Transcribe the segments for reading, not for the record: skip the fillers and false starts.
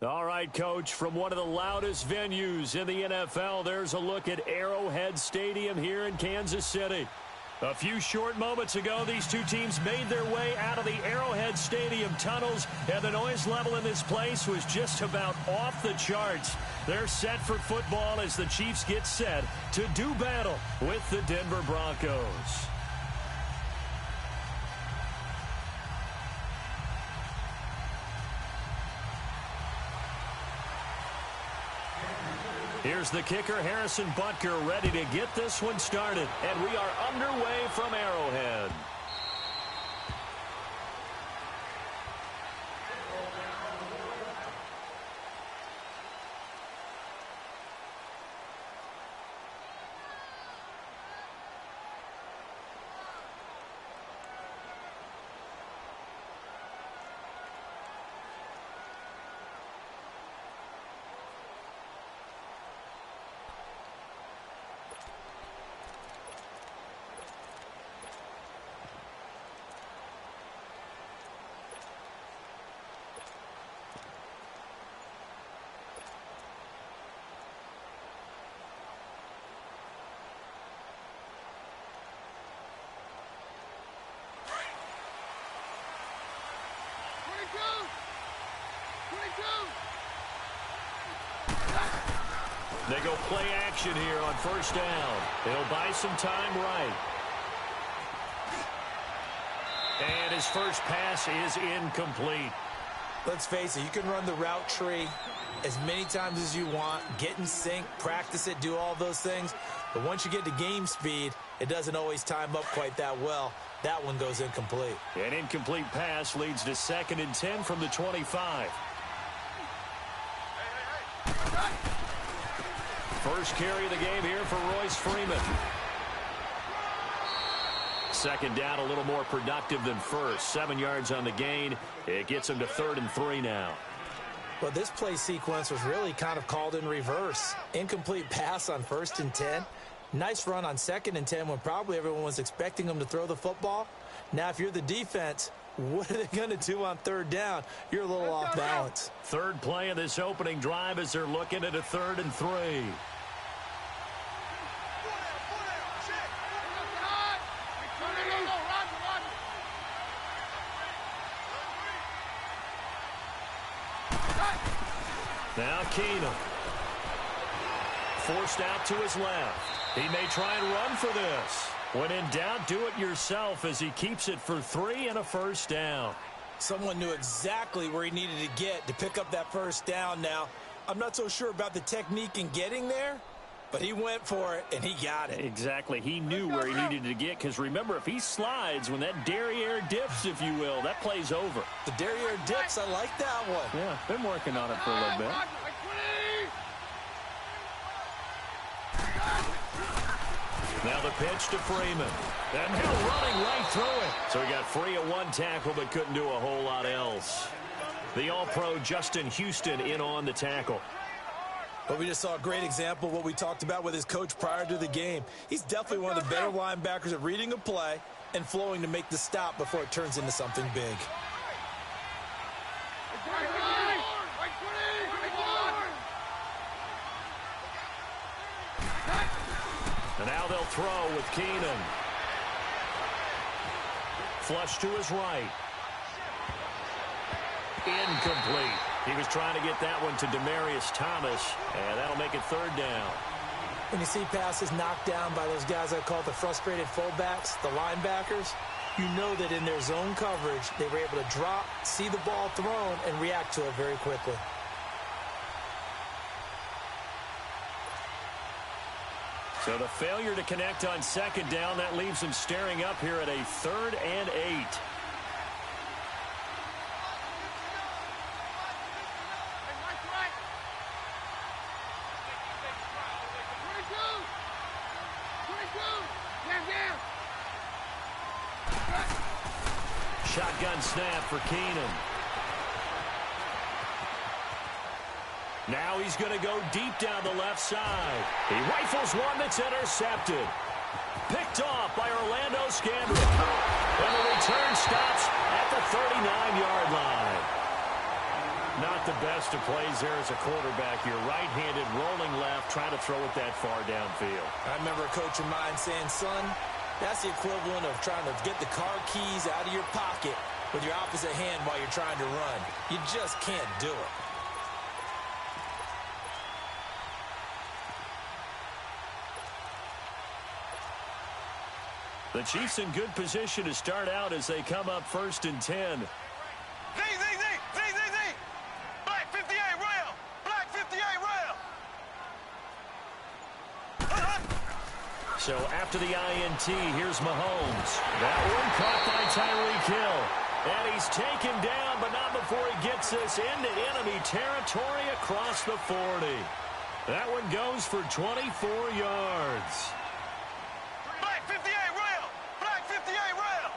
All right, Coach, from one of the loudest venues in the NFL, there's a look at Arrowhead Stadium here in Kansas City. A few short moments ago, these two teams made their way out of the Arrowhead Stadium tunnels, and the noise level in this place was just about off the charts. They're set for football as the Chiefs get set to do battle with the Denver Broncos. Here's the kicker, Harrison Butker, ready to get this one started. And we are underway from Arrowhead. They go play action here on first down. They'll buy some time right. And his first pass is incomplete. Let's face it, you can run the route tree as many times as you want, get in sync, practice it, do all those things. But once you get to game speed, it doesn't always time up quite that well. That one goes incomplete. An incomplete pass leads to 2nd and 10 from the 25. First carry of the game here for Royce Freeman. Second down, a little more productive than first. 7 yards on the gain. It gets him to 3rd and 3 now. Well, this play sequence was really kind of called in reverse. Incomplete pass on 1st and 10. Nice run on 2nd and 10 when probably everyone was expecting him to throw the football. Now, if you're the defense, what are they going to do on 3rd down? You're a little off balance. Third play of this opening drive as they're looking at a 3rd and 3. Now Keenum. Forced out to his left. He may try and run for this. When in doubt, do it yourself as he keeps it for 3 and a first down. Someone knew exactly where he needed to get to pick up that first down now. I'm not so sure about the technique in getting there, but he went for it, and he got it. Exactly. He knew where he needed to get, because remember, if he slides, when that derriere dips, if you will, that play's over. The derriere dips, I like that one. Yeah, been working on it for a little bit. Now the pitch to Freeman. And Hill running right through it. So he got free of one tackle, but couldn't do a whole lot else. The All-Pro Justin Houston in on the tackle. But we just saw a great example of what we talked about with his coach prior to the game. He's definitely one of the better linebackers at reading a play and flowing to make the stop before it turns into something big. And now they'll throw with Keenum. Flush to his right. Incomplete. He was trying to get that one to Demaryius Thomas, and that'll make it 3rd down. When you see passes knocked down by those guys I call the frustrated fullbacks, the linebackers, you know that in their zone coverage, they were able to drop, see the ball thrown, and react to it very quickly. So the failure to connect on 2nd down, that leaves him staring up here at a 3rd and 8. Shotgun snap for Keenum. Now he's going to go deep down the left side. He rifles one that's intercepted. Picked off by Orlando Scandrick. And the return stops at the 39-yard line. Not the best of plays there as a quarterback. You're right-handed, rolling left, trying to throw it that far downfield. I remember a coach of mine saying, son, that's the equivalent of trying to get the car keys out of your pocket with your opposite hand while you're trying to run. You just can't do it. The Chiefs in good position to start out as they come up 1st and 10. Black 58 rail. Black 58 rail. So after the INT, here's Mahomes. That one caught by Tyreek Hill. And he's taken down, but not before he gets this into enemy territory across the 40. That one goes for 24 yards. Black 58 rail. Black 58 rail.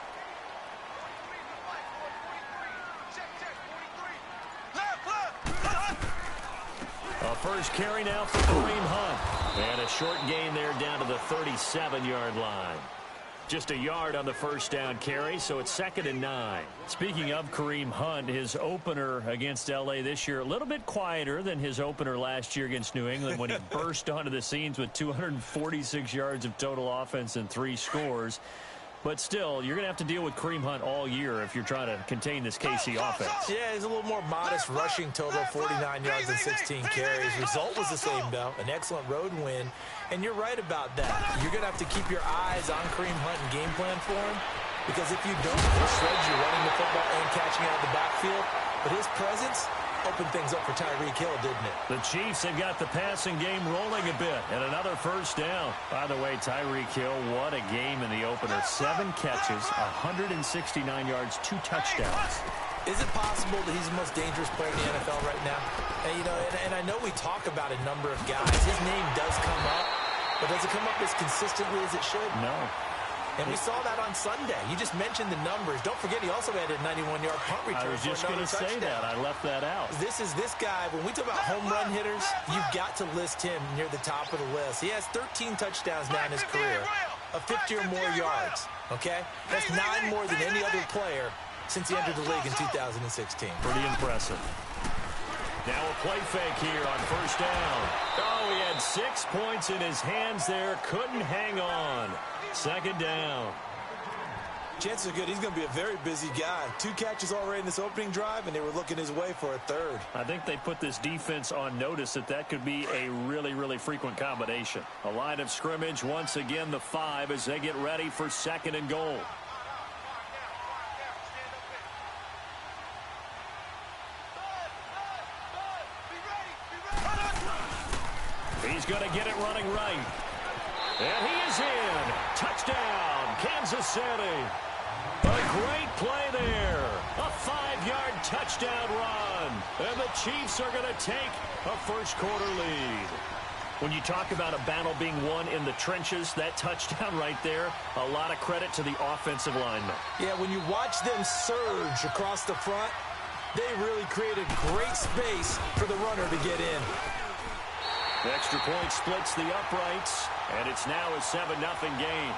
A first carry now for Kareem Hunt. And a short gain there down to the 37-yard line. Just a yard on the first down carry, so it's 2nd and 9. Speaking of Kareem Hunt, his opener against L.A. this year, a little bit quieter than his opener last year against New England when he burst onto the scenes with 246 yards of total offense and 3 scores. But still, you're going to have to deal with Kareem Hunt all year if you're trying to contain this KC offense. Yeah, he's a little more modest rushing total, 49 yards and 16 carries. Result was the same, though. An excellent road win. And you're right about that. You're going to have to keep your eyes on Kareem Hunt and game plan for him. Because if you don't, he'll shred you running the football and catching out of the backfield. But his presence opened things up for Tyreek Hill, didn't it? The Chiefs have got the passing game rolling a bit. And another first down. By the way, Tyreek Hill, what a game in the opener. 7 catches, 169 yards, 2 touchdowns. Is it possible that he's the most dangerous player in the NFL right now? And, you know, and I know we talk about a number of guys. His name does come up, but does it come up as consistently as it should? No. And we saw that on Sunday. You just mentioned the numbers. Don't forget, he also had a 91-yard punt return. I was just going to say that. I left that out. This guy. When we talk about home run hitters, you've got to list him near the top of the list. He has 13 touchdowns now in his career, of 50 or more yards. Okay? That's 9 more than any other player since he entered the league in 2016. Pretty impressive. Now a play fake here on first down. Oh, he had 6 points in his hands there. Couldn't hang on. 2nd down. Chances are good he's going to be a very busy guy. 2 catches already in this opening drive, and they were looking his way for a 3rd. I think they put this defense on notice that could be a really, really frequent combination. A line of scrimmage, once again, the 5 as they get ready for 2nd and goal. He's going to get it running right. And he is in. Touchdown, Kansas City. A great play there. A 5-yard touchdown run. And the Chiefs are going to take a first-quarter lead. When you talk about a battle being won in the trenches, that touchdown right there, a lot of credit to the offensive linemen. Yeah, when you watch them surge across the front, they really created great space for the runner to get in. The extra point splits the uprights, and it's now a 7-0 game.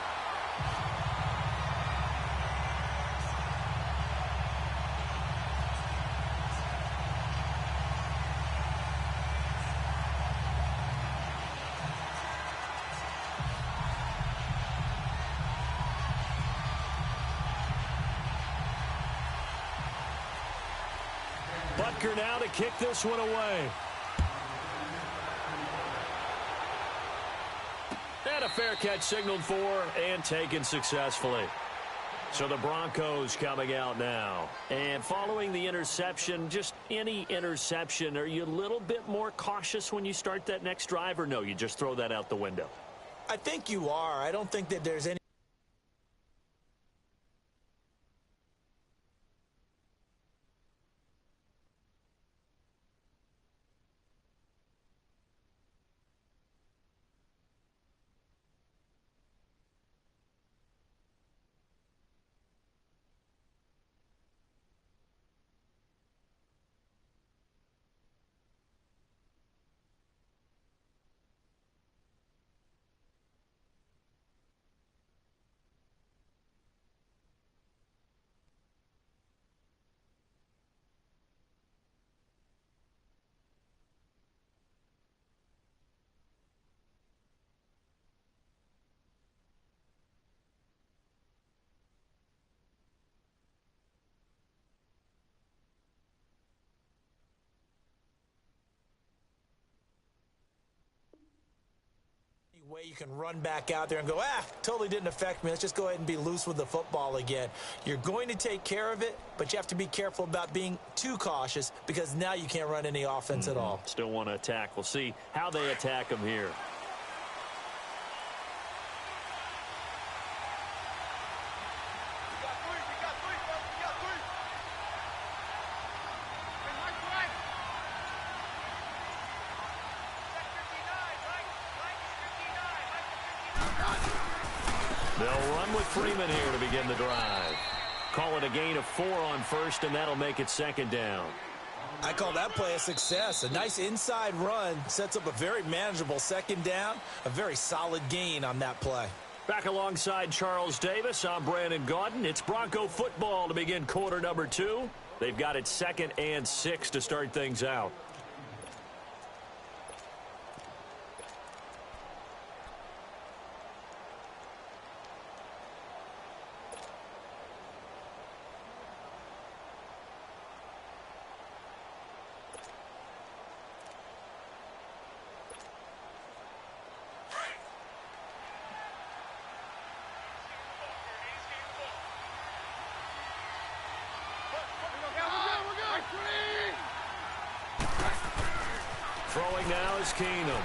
Butker now to kick this one away. And a fair catch signaled for and taken successfully. So the Broncos coming out now. And following the interception, just any interception, are you a little bit more cautious when you start that next drive, or no, you just throw that out the window? I think you are. I don't think that there's any way you can run back out there and go, totally didn't affect me. Let's just go ahead and be loose with the football again. You're going to take care of it, but you have to be careful about being too cautious because now you can't run any offense at all. Still want to attack. We'll see how they attack them here. They'll run with Freeman here to begin the drive. Call it a gain of 4 on first, and that'll make it second down. I call that play a success. A nice inside run sets up a very manageable second down, a very solid gain on that play. Back alongside Charles Davis, I'm Brandon Gaudin. It's Bronco football to begin quarter number 2. They've got it 2nd and 6 to start things out. Throwing now is Keenum.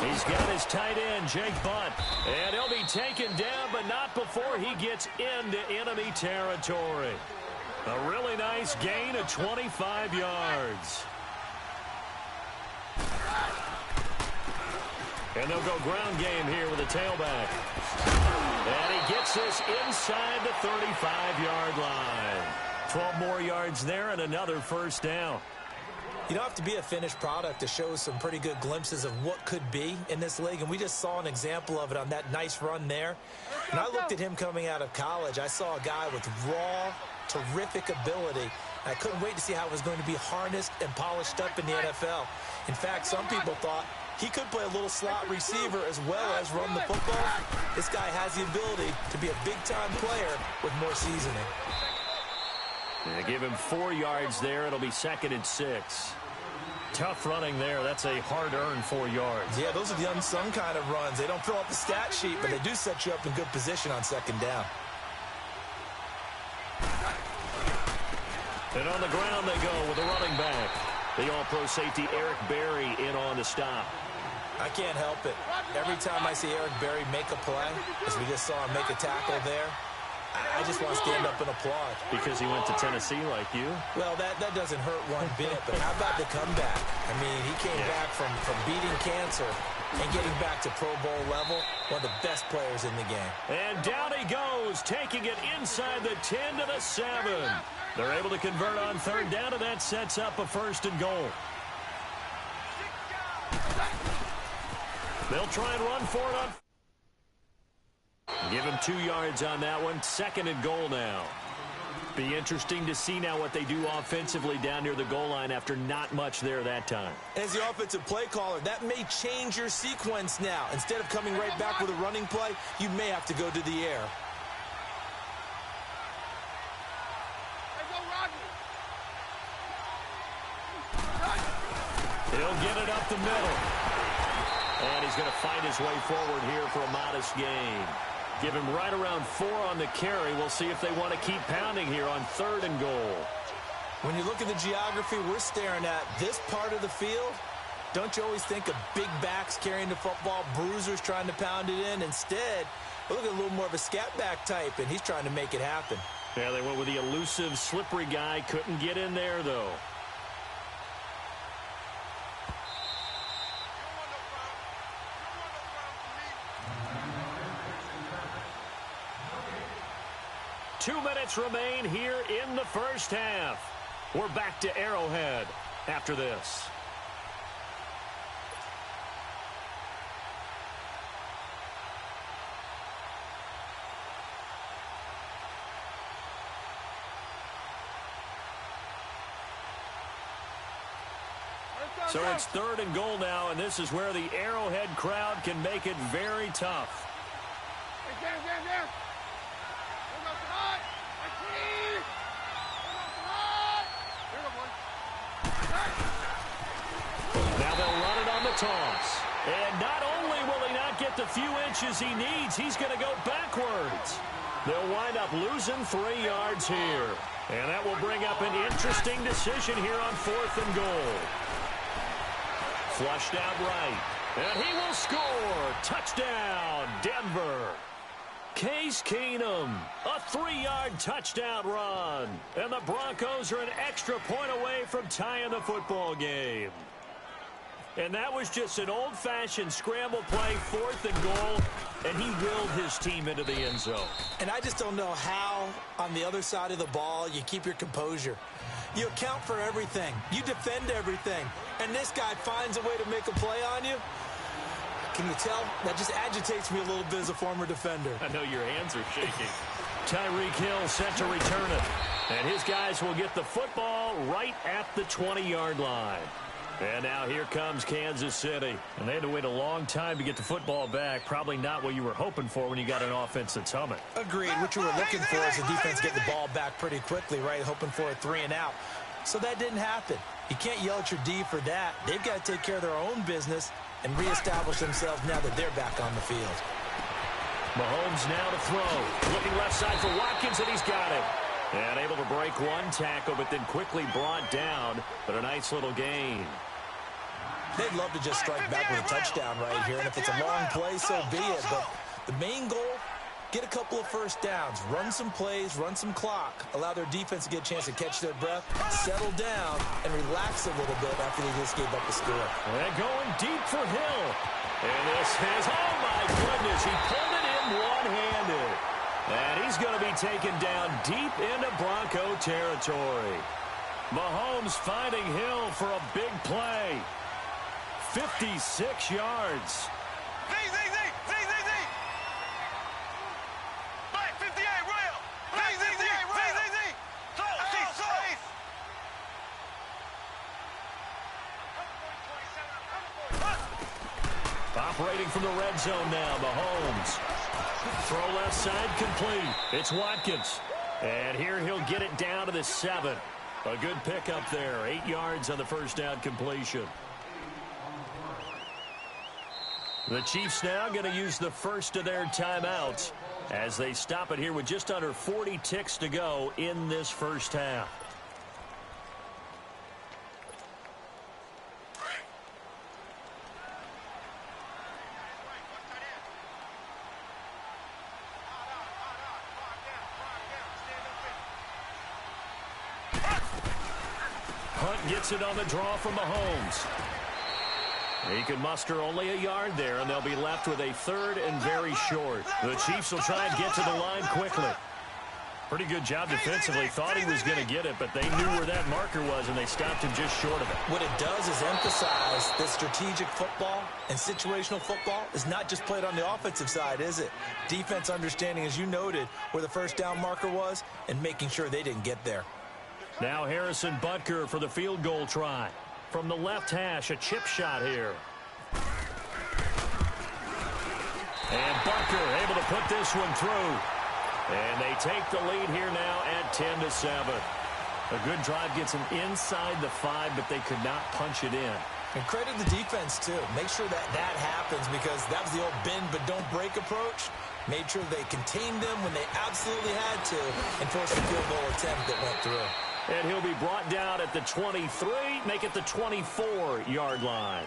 He's got his tight end, Jake Butt. And he'll be taken down, but not before he gets into enemy territory. A really nice gain of 25 yards. And they'll go ground game here with a tailback. And he gets this inside the 35-yard line. 12 more yards there and another first down. You don't have to be a finished product to show some pretty good glimpses of what could be in this league, and we just saw an example of it on that nice run there. When I looked at him coming out of college, I saw a guy with raw, terrific ability. I couldn't wait to see how it was going to be harnessed and polished up in the NFL. In fact, some people thought he could play a little slot receiver as well as run the football. This guy has the ability to be a big-time player with more seasoning. Yeah, give him 4 yards there. It'll be 2nd and 6. Tough running there. That's a hard-earned 4 yards. Yeah, those are the unsung kind of runs. They don't fill up the stat sheet, but they do set you up in good position on second down. And on the ground they go with a running back. The all-pro safety Eric Berry in on the stop. I can't help it. Every time I see Eric Berry make a play, as we just saw him make a tackle there, I just want to stand up and applaud. Because he went to Tennessee like you? Well, that doesn't hurt one bit, but how about the comeback? I mean, he came back from beating cancer and getting back to Pro Bowl level, one of the best players in the game. And down he goes, taking it inside the 10 to the 7. They're able to convert on third down, and that sets up a 1st and goal. They'll try and run for it on. Give him 2 yards on that one. 2nd and goal now. Be interesting to see now what they do offensively down near the goal line after not much there that time. As the offensive play caller, that may change your sequence now. Instead of coming right back with a running play, you may have to go to the air. He'll get it up the middle. And he's going to find his way forward here for a modest gain. Give him right around 4 on the carry. We'll see if they want to keep pounding here on 3rd and goal. When you look at the geography we're staring at, this part of the field, don't you always think of big backs carrying the football, bruisers trying to pound it in? Instead, look at a little more of a scat back type, and he's trying to make it happen. Yeah, they went with the elusive, slippery guy. Couldn't get in there, though. Two minutes remain here in the first half. We're back to Arrowhead after this. So it's 3rd and goal now, and this is where the Arrowhead crowd can make it very tough. toss. And not only will he not get the few inches he needs, he's going to go backwards. They'll wind up losing 3 yards here. And that will bring up an interesting decision here on 4th and goal. Flushed out right. And he will score. Touchdown, Denver. Case Keenum, a 3-yard touchdown run. And the Broncos are an extra point away from tying the football game. And that was just an old-fashioned scramble play, 4th and goal, and he willed his team into the end zone. And I just don't know how, on the other side of the ball, you keep your composure. You account for everything. You defend everything. And this guy finds a way to make a play on you. Can you tell? That just agitates me a little bit as a former defender. I know your hands are shaking. Tyreek Hill set to return it. And his guys will get the football right at the 20-yard line. And now here comes Kansas City. And they had to wait a long time to get the football back. Probably not what you were hoping for when you got an offense that's humming. Agreed. What you were looking for is the defense getting the ball back pretty quickly, right? Hoping for a 3 and out. So that didn't happen. You can't yell at your D for that. They've got to take care of their own business and reestablish themselves now that they're back on the field. Mahomes now to throw. Looking left side for Watkins, and he's got it. And able to break one tackle, but then quickly brought down. But a nice little gain. They'd love to just strike back with a touchdown right here, and if it's a long play, so be it. But the main goal, get a couple of first downs, run some plays, run some clock, allow their defense to get a chance to catch their breath, settle down, and relax a little bit after they just gave up the score. And going deep for Hill. And this is, oh my goodness, he pulled it in one-handed. And he's going to be taken down deep into Bronco territory. Mahomes finding Hill for a big play. 56 yards. Operating from the red zone now, Mahomes. Throw left side complete. It's Watkins. And here he'll get it down to the 7. A good pickup there. 8 yards on the first down completion. The Chiefs now going to use the first of their timeouts as they stop it here with just under 40 ticks to go in this first half. Hunt gets it on the draw from Mahomes. He can muster only a yard there, and they'll be left with a 3rd and very short. The Chiefs will try and get to the line quickly. Pretty good job defensively. Thought he was going to get it, but they knew where that marker was, and they stopped him just short of it. What it does is emphasize that strategic football and situational football is not just played on the offensive side, is it? Defense understanding, as you noted, where the first down marker was and making sure they didn't get there. Now Harrison Butker for the field goal try. From the left hash, a chip shot here. And Butker able to put this one through. And they take the lead here now at 10-7. A good drive gets them inside the 5, but they could not punch it in. And credit the defense, too. Make sure that happens, because that was the old bend but don't break approach. Made sure they contained them when they absolutely had to and forced a field goal attempt that went through. And he'll be brought down at the 23, make it the 24-yard line.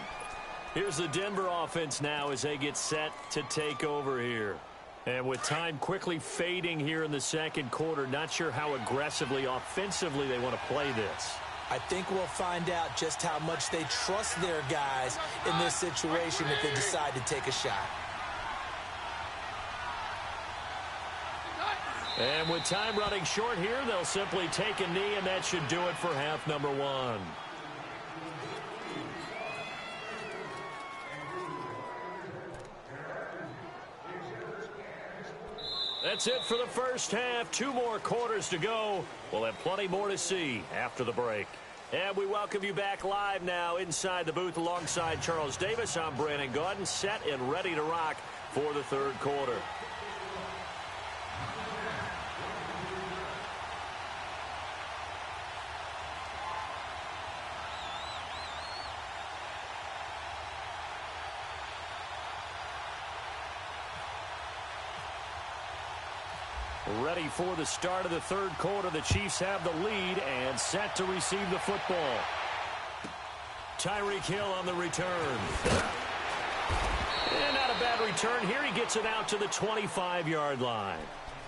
Here's the Denver offense now as they get set to take over here. And with time quickly fading here in the second quarter, not sure how aggressively, offensively they want to play this. I think we'll find out just how much they trust their guys in this situation if they decide to take a shot. And with time running short here, they'll simply take a knee, and that should do it for half number 1. That's it for the first half. 2 more quarters to go. We'll have plenty more to see after the break. And we welcome you back live now inside the booth alongside Charles Davis. I'm Brandon Gaudin, set and ready to rock for the third quarter. Ready for the start of the third quarter. The Chiefs have the lead and set to receive the football. Tyreek Hill on the return. And not a bad return here. He gets it out to the 25-yard line.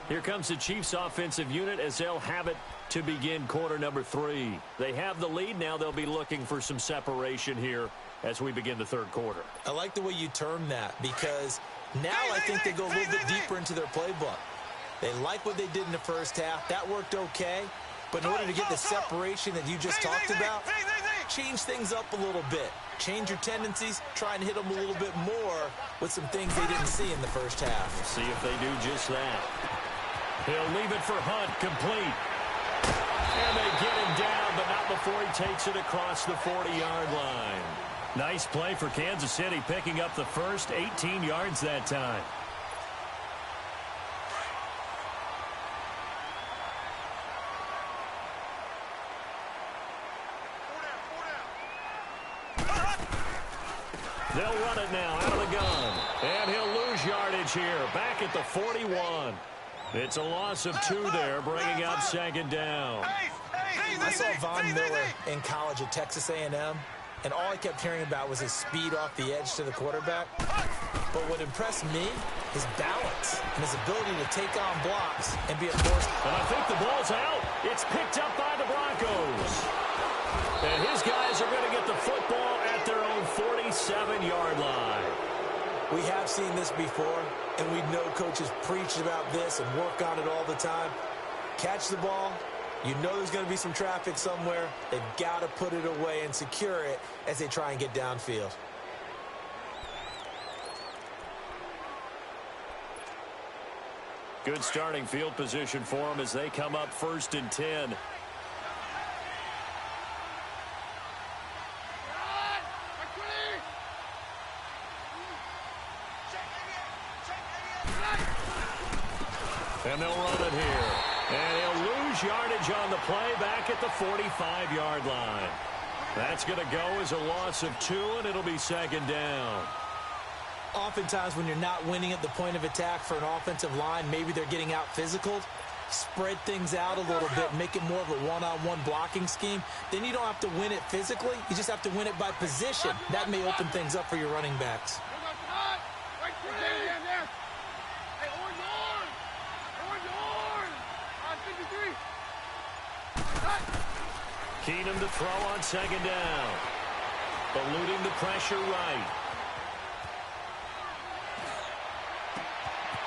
Here comes the Chiefs offensive unit as they'll have it to begin quarter number 3. They have the lead. Now they'll be looking for some separation here as we begin the third quarter. I like the way you term that because now I think they go a little bit deeper into their playbook. They like what they did in the first half. That worked okay. But in order to get the separation that you just talked about, change things up a little bit. Change your tendencies. Try and hit them a little bit more with some things they didn't see in the first half. We'll see if they do just that. He'll leave it for Hunt, complete. And they get him down, but not before he takes it across the 40-yard line. Nice play for Kansas City, picking up the first 18 yards that time. They'll run it now out of the gun. And he'll lose yardage here. Back at the 41. It's a loss of 2 there, bringing up second down. I saw Von Miller in college at Texas A&M, and all I kept hearing about was his speed off the edge to the quarterback. But what impressed me, his balance and his ability to take on blocks and be a force. And I think the ball's out. It's picked up by the Broncos. And his guys are going to get the football at their own 47-yard line. We have seen this before, and we know coaches preach about this and work on it all the time. Catch the ball. You know there's going to be some traffic somewhere. They've got to put it away and secure it as they try and get downfield. Good starting field position for them as they come up 1st and 10. And they'll run it here. And he'll lose yardage on the play back at the 45-yard line. That's going to go as a loss of 2, and it'll be second down. Oftentimes when you're not winning at the point of attack for an offensive line, maybe they're getting out physical, spread things out a little bit, make it more of a one-on-one blocking scheme. Then you don't have to win it physically. You just have to win it by position. That may open things up for your running backs. Keenum to throw on second down. Eluding the pressure right.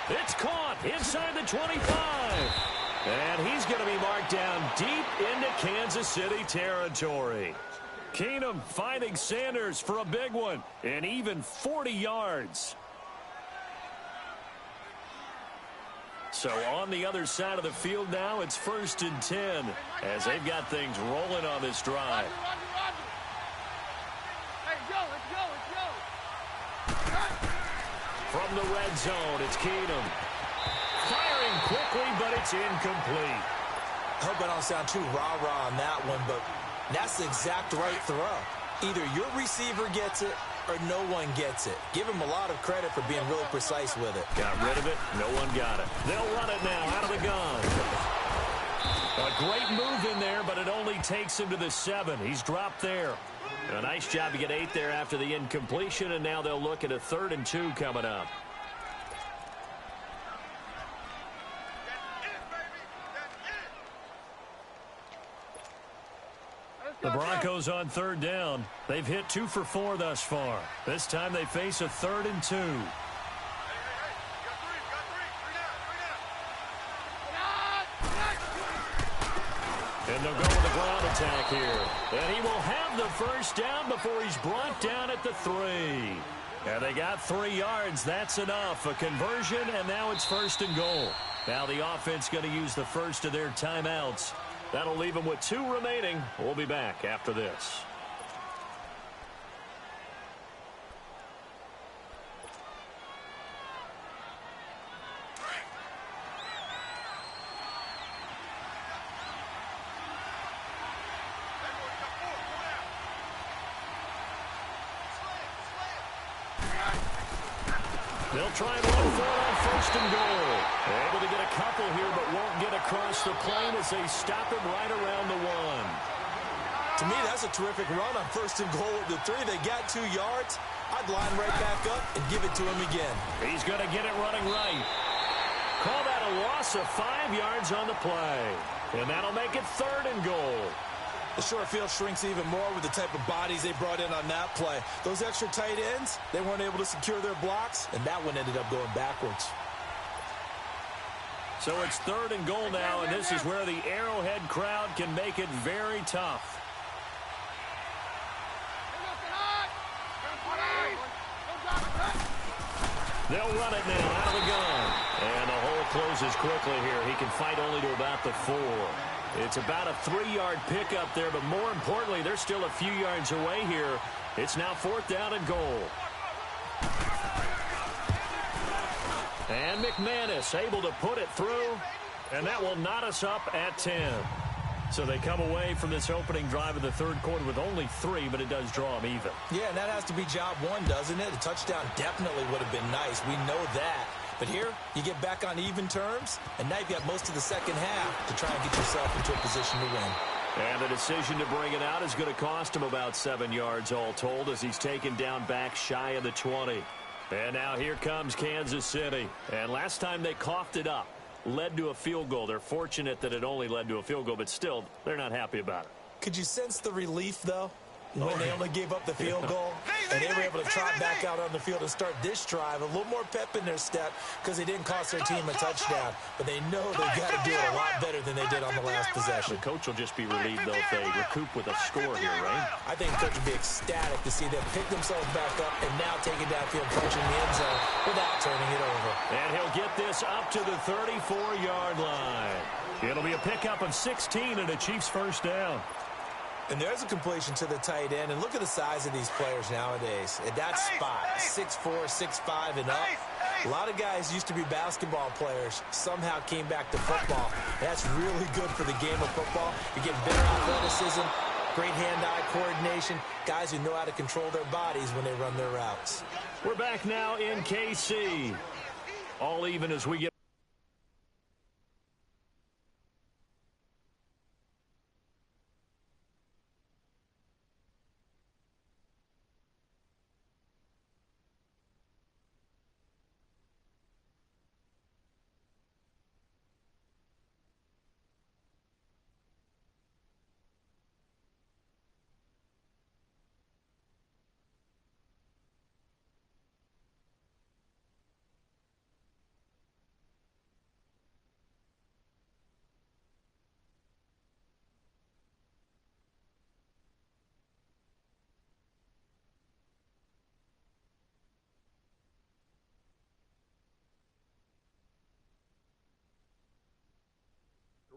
It's caught inside the 25. And he's going to be marked down deep into Kansas City territory. Keenum finding Sanders for a big one. And even 40 yards. So on the other side of the field now, it's 1st and 10 as they've got things rolling on this drive. From the red zone, it's Keenum. Firing quickly, but it's incomplete. I hope I don't sound too rah-rah on that one, but that's the exact right throw. Either your receiver gets it or no one gets it. Give him a lot of credit for being really precise with it. Got rid of it. No one got it. They'll run it now out of the gun. A great move in there, but it only takes him to the 7. He's dropped there. A nice job to get 8 there after the incompletion, and now they'll look at a 3rd and 2 coming up. The Broncos on 3rd down. They've hit 2 for 4 thus far. This time they face a 3rd and 2. And they'll go with the ground attack here. And he will have the first down before he's brought down at the 3. And they got 3 yards. That's enough. A conversion, and now it's 1st and goal. Now the offense going to use the first of their timeouts. That'll leave them with 2 remaining. We'll be back after this. They'll They'll try and run for it on first and goal. Able to get a couple here, but won't get across the plane as they stop him right around the 1. To me, that's a terrific run on first and goal at the 3. They got 2 yards. I'd line right back up and give it to him again. He's going to get it running right. Call that a loss of 5 yards on the play. And that'll make it third and goal. The short field shrinks even more with the type of bodies they brought in on that play. Those extra tight ends, they weren't able to secure their blocks, and that one ended up going backwards. So it's third and goal now, and this is where the Arrowhead crowd can make it very tough. They'll run it now out of the gun. And the hole closes quickly here. He can fight only to about the 4. It's about a 3-yard pickup there, but more importantly, they're still a few yards away here. It's now 4th down and goal. And McManus able to put it through, and that will knot us up at 10. So they come away from this opening drive of the third quarter with only 3, but it does draw them even. Yeah, and that has to be job 1, doesn't it? A touchdown definitely would have been nice. We know that. But here, you get back on even terms, and now you've got most of the second half to try and get yourself into a position to win. And the decision to bring it out is going to cost him about 7 yards all told as he's taken down back shy of the 20. And now here comes Kansas City. And last time they coughed it up, led to a field goal. They're fortunate that it only led to a field goal, but still, they're not happy about it. Could you sense the relief, though, when they only gave up the field goal? And they were able to trot back out on the field and start this drive. A little more pep in their step because they didn't cost their team a touchdown. But they know they've got to do it a lot better than they did on the last possession. The coach will just be relieved, though, if they recoup with a score here, right? I think the coach will be ecstatic to see them pick themselves back up and now take it downfield, punching the end zone without turning it over. And he'll get this up to the 34-yard line. It'll be a pickup of 16 and a Chiefs first down. And there's a completion to the tight end. And look at the size of these players nowadays. At that spot, 6'4", 6'5", and up. A lot of guys used to be basketball players, somehow came back to football. That's really good for the game of football. You're getting better athleticism, great hand-eye coordination, guys who know how to control their bodies when they run their routes. We're back now in KC. All even as we get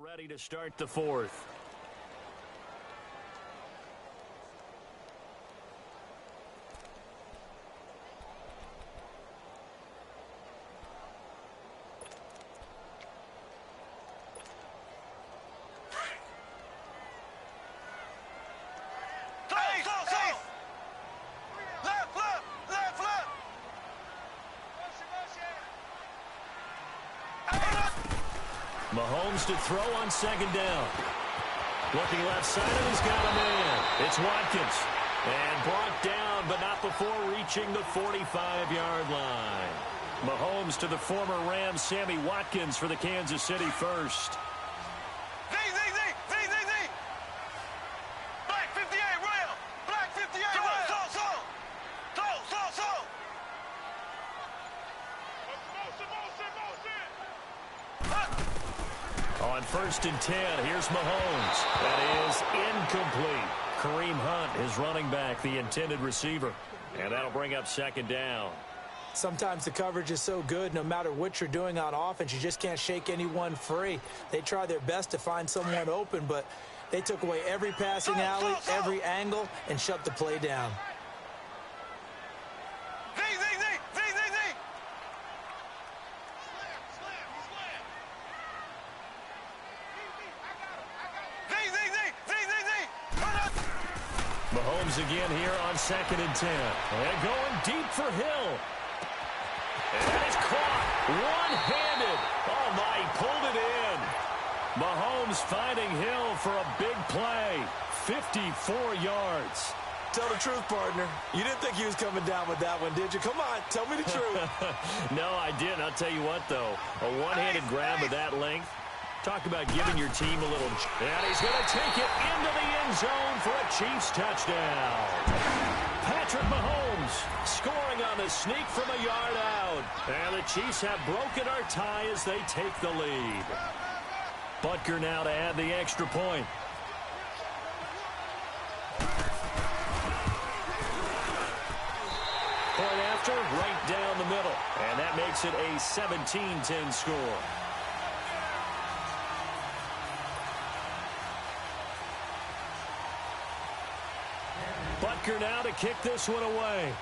ready to start the fourth. Mahomes to throw on second down. Looking left side, and he's got a man. It's Watkins. And brought down, but not before reaching the 45-yard line. Mahomes to the former Rams, Sammy Watkins, for the Kansas City first. Black 58, Royal. Black 58, Royal. On first and 10, here's Mahomes. That is incomplete. Kareem Hunt is running back, the intended receiver. And that'll bring up second down. Sometimes the coverage is so good, no matter what you're doing on offense, you just can't shake anyone free. They try their best to find someone open, but they took away every passing alley, every angle, and shut the play down. Mahomes again here on second and 10. And going deep for Hill. And One-handed. Oh, my, he pulled it in. Mahomes finding Hill for a big play. 54 yards. Tell the truth, partner. You didn't think he was coming down with that one, did you? Come on, tell me the truth. No, I didn't. I'll tell you what, though. A one-handed grab of that length. Talk about giving your team a little... And he's going to take it into the end zone for a Chiefs touchdown. Patrick Mahomes scoring on the sneak from a yard out. And the Chiefs have broken our tie as they take the lead. Butker now to add the extra point. Point after, right down the middle. And that makes it a 17-10 score. Butker now to kick this one away.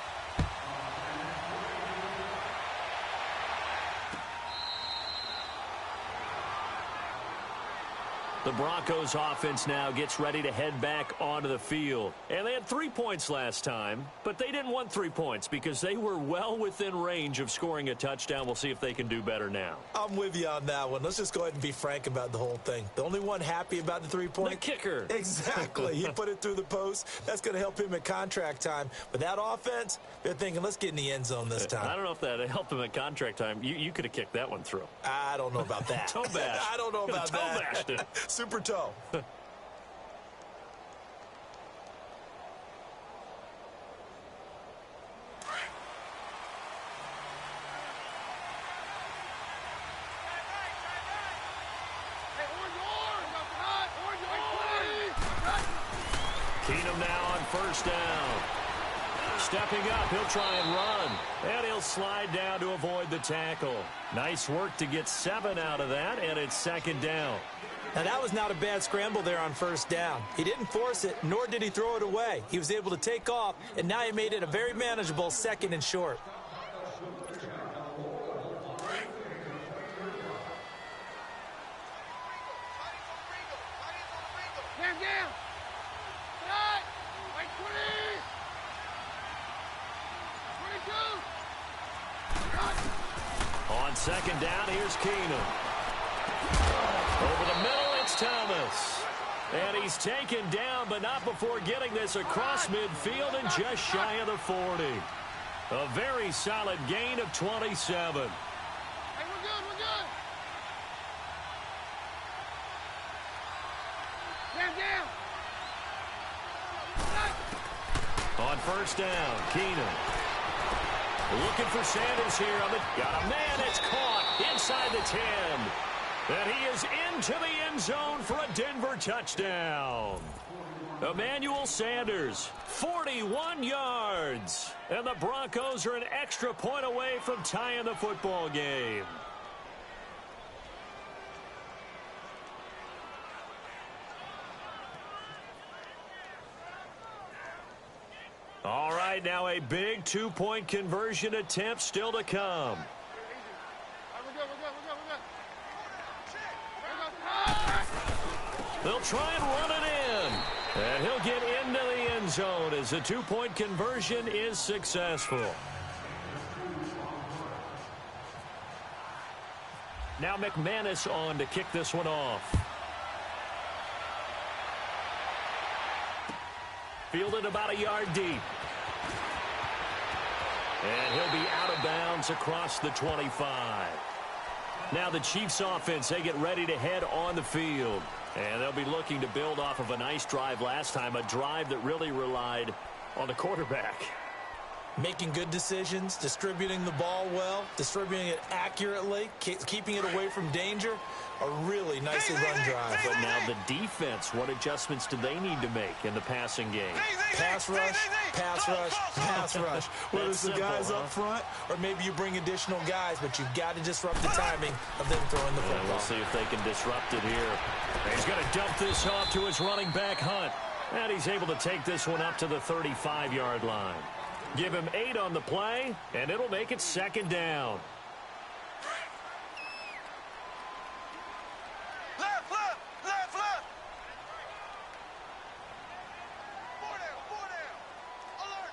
The Broncos offense now gets ready to head back onto the field. And they had 3 points last time, but they didn't want 3 points because they were well within range of scoring a touchdown. We'll see if they can do better now. I'm with you on that one. Let's just go ahead and be frank about the whole thing. The only one happy about the 3-point? The kicker. Exactly. He put it through the post. That's going to help him at contract time. But that offense, they're thinking, let's get in the end zone this time. I don't know if that helped him at contract time. You could have kicked that one through. I don't know about that. Toe bash. I don't know about toe that. Bashed it. Super toe. Keenum now on first down. Stepping up, he'll try and run. And he'll slide down to avoid the tackle. Nice work to get 7 out of that, and it's second down. Now, that was not a bad scramble there on first down. He didn't force it, nor did he throw it away. He was able to take off, and now he made it a very manageable 2nd and short. On second down, here's Keenum. Over the middle, it's Thomas. And he's taken down, but not before getting this across midfield and just shy of the 40. A very solid gain of 27. Hey, we're good, we're good. Down. On first down, Keenum. Looking for Sanders here. Got a man. It's caught inside the 10. And he is into the end zone for a Denver touchdown. Emmanuel Sanders, 41 yards. And the Broncos are an extra point away from tying the football game. All right, now a big 2-point conversion attempt still to come. They'll try and run it in. And he'll get into the end zone as the 2-point conversion is successful. Now McManus on to kick this one off. Fielded about a yard deep. And he'll be out of bounds across the 25. Now the Chiefs offense, they get ready to head on the field. And they'll be looking to build off of a nice drive last time, a drive that really relied on the quarterback. Making good decisions, distributing the ball well, distributing it accurately, keeping it away from danger. A really nicely run drive. But now the defense, what adjustments do they need to make in the passing game? Pass rush, pass rush, pass rush. Whether it's the guys up front or maybe you bring additional guys, but you've got to disrupt the timing of them throwing the football. And we'll see if they can disrupt it here. And he's going to dump this off to his running back, Hunt. And he's able to take this one up to the 35-yard line. Give him 8 on the play, and it'll make it second down. Left. Four down. Alert.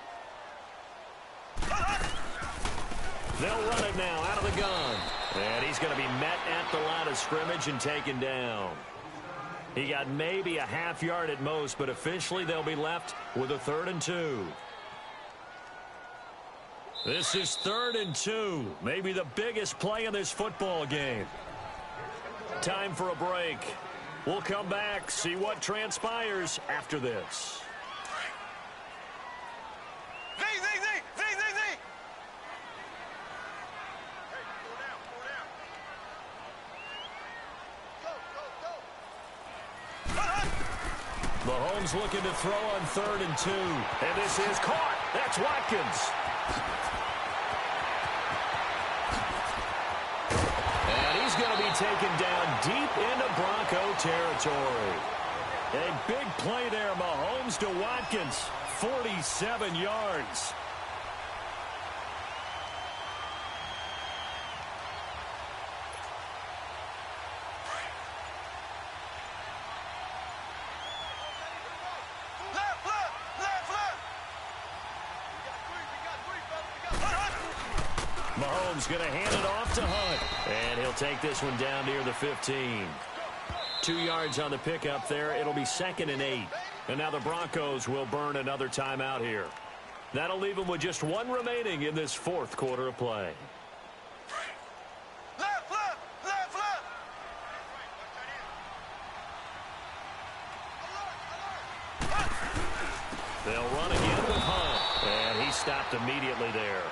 They'll run it now out of the gun. And he's going to be met at the line of scrimmage and taken down. He got maybe a half yard at most, but officially they'll be left with a 3rd and 2. This is 3rd and 2, maybe the biggest play in this football game. Time for a break. We'll come back, see what transpires after this. Z. Mahomes looking to throw on 3rd and 2. And this is caught. That's Watkins. And he's going to be taken down deep into Bronco territory. A big play there, Mahomes to Watkins. 47 yards. Mahomes going to hand it off to Hunt. And he'll take this one down near the 15. 2 yards on the pickup there. It'll be 2nd and 8. And now the Broncos will burn another timeout here. That'll leave them with just 1 remaining in this 4th quarter of play. Left. They'll run again with Hunt. And he stopped immediately there.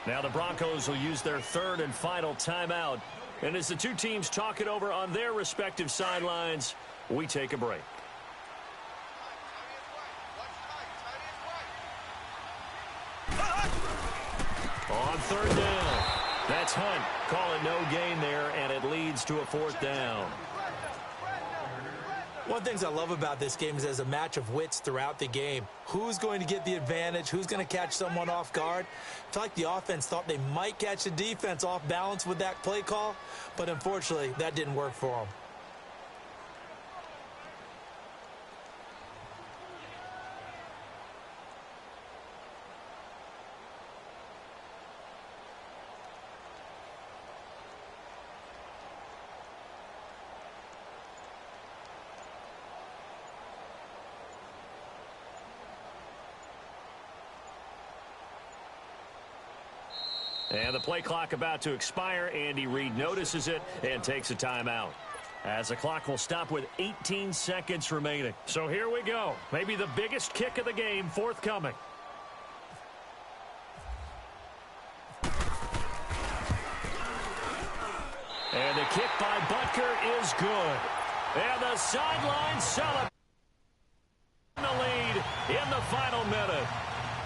Now the Broncos will use their 3rd and final timeout. And as the two teams talk it over on their respective sidelines, we take a break. On 3rd down. That's Hunt. Call it no gain there, and it leads to a 4th down. One of the things I love about this game is there's a match of wits throughout the game. Who's going to get the advantage? Who's going to catch someone off guard? I feel like the offense thought they might catch the defense off balance with that play call, but unfortunately, that didn't work for them. And the play clock about to expire. Andy Reid notices it and takes a timeout. As the clock will stop with 18 seconds remaining. So here we go. Maybe the biggest kick of the game forthcoming. And the kick by Butker is good. And the sideline celebrates the lead in the final minute.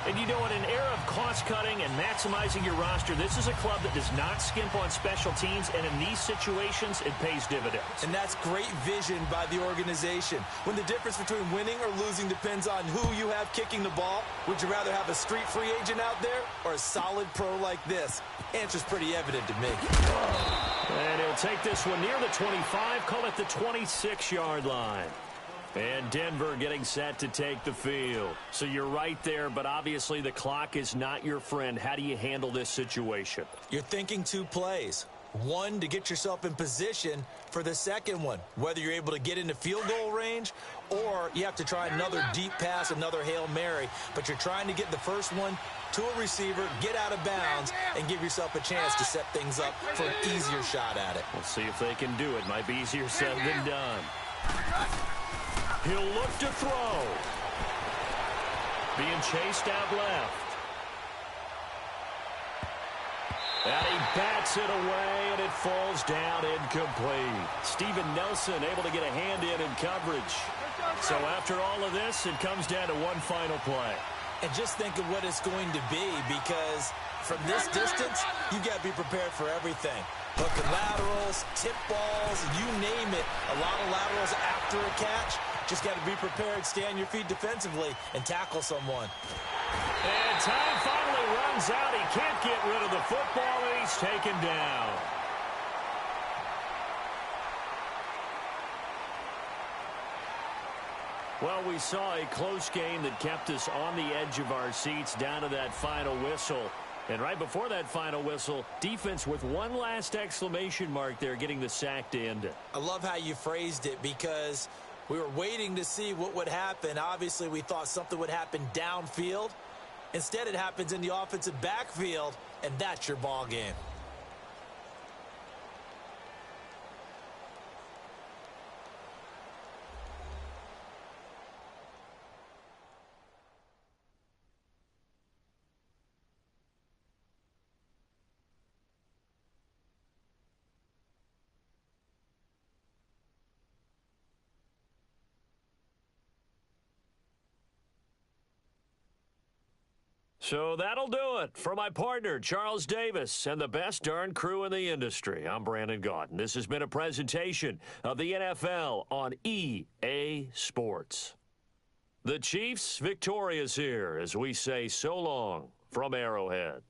And you know, in an era of cost-cutting and maximizing your roster, this is a club that does not skimp on special teams, and in these situations, it pays dividends. And that's great vision by the organization. When the difference between winning or losing depends on who you have kicking the ball, would you rather have a street free agent out there or a solid pro like this? Answer's pretty evident to me. And he'll take this one near the 25, call it the 26-yard line. And Denver getting set to take the field. So you're right there, but obviously the clock is not your friend. How do you handle this situation? You're thinking 2 plays. One, to get yourself in position for the second one, whether you're able to get into field goal range or you have to try another deep pass, another Hail Mary. But you're trying to get the first one to a receiver, get out of bounds, and give yourself a chance to set things up for an easier shot at it. We'll see if they can do it. Might be easier said than done. He'll look to throw. Being chased out left. And he bats it away, and it falls down incomplete. Steven Nelson able to get a hand in coverage. So after all of this, it comes down to one final play. And just think of what it's going to be, because from this distance, you got to be prepared for everything. Hooking laterals, tip balls, you name it. A lot of laterals after a catch. Just got to be prepared, stay on your feet defensively, and tackle someone. And time finally runs out. He can't get rid of the football, and he's taken down. Well, we saw a close game that kept us on the edge of our seats down to that final whistle. And right before that final whistle, defense with one last exclamation mark there, getting the sack to end it. I love how you phrased it because we were waiting to see what would happen. Obviously, we thought something would happen downfield. Instead, it happens in the offensive backfield, and that's your ball game. So that'll do it for my partner, Charles Davis, and the best darn crew in the industry. I'm Brandon Gaudin. This has been a presentation of the NFL on EA Sports. The Chiefs victorious here as we say so long from Arrowhead.